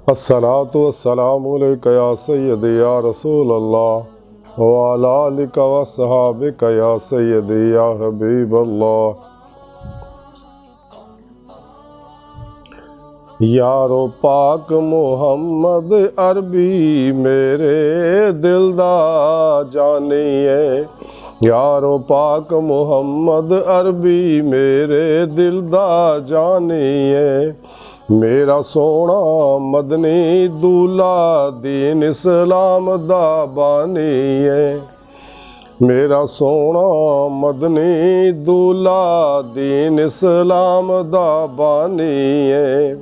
अस्सलातु वस्सलामु अलैका या सय्यदी या रसूल अल्लाह व अला आलिका व सहाबिका या सय्यदी या हबीब अल्लाह। यारो पाक मुहम्मद अरबी मेरे दिल दा जानिए, यारो पाक मुहम्मद अरबी मेरे दिल दा जानिए। मेरा सोना मदनी दूल्हा दीन इस्लाम दा बानी है, मेरा सोना मदनी दूल्हा दीन इस्लाम दा बानी है।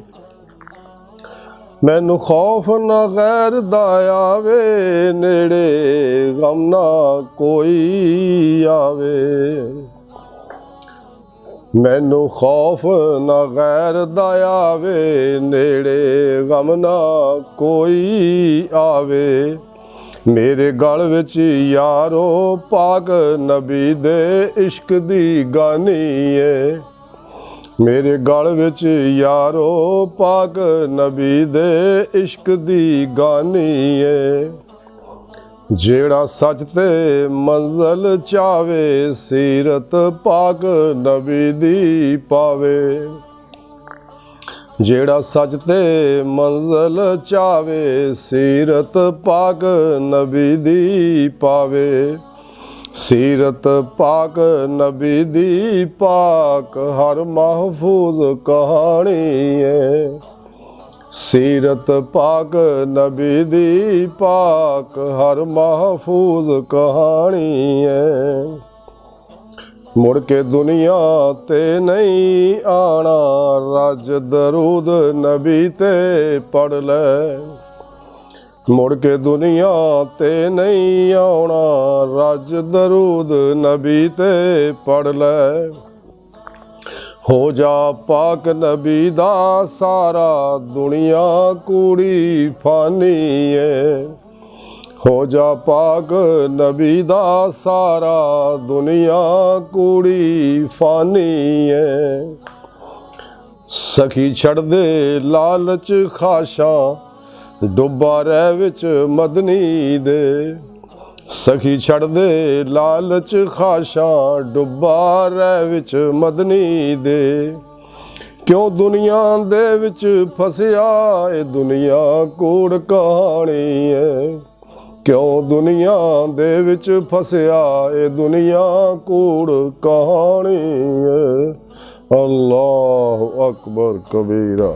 मैनू खौफ ना गैर दा आवे, नेड़े गम ना कोई आवे। मैनू खौफ ना गैर दा आवे, नेड़े गम ना कोई आवे। मेरे गल विच यारो पाक नबी दे इश्क दी गानी है, मेरे गल विच यारो पाक नबी दे इश्क दी गानी है। जेड़ा सच ते मंज़ल चावे, सीरत पाक नबी दी पावे। जेड़ा सच ते मंज़ल चावे, सीरत पाक नबी दी पावे। सीरत पाक नबी दी पाक हर महफूज कहानी है, सीरत पाक नबी दी पाक हर महफूज कहानी है। मुड़ के दुनिया ते नहीं आना, रज दरूद नबी ते पढ़ ले। मुड़ के दुनिया ते नहीं आना, रज दरूद नबी ते पढ़ ले। हो जा पाक नबी दा सारा, दुनिया कूड़ी फानी है। हो जा पाक नबी दा सारा, दुनिया कूड़ी फानी है। सखी छड़ दे लालच खाशा, डुब्बा रह विच मदनी दे। सखी छड़ दे लालच खाशा, डुब्बा रह विच मदनी दे। क्यों दुनिया दे विच फसिया, ए दुनिया कूड़ कहानी है। क्यों दुनिया दे विच फसिया, ए दुनिया कूड़ कहानी है। अल्लाहु अकबर कबीरा।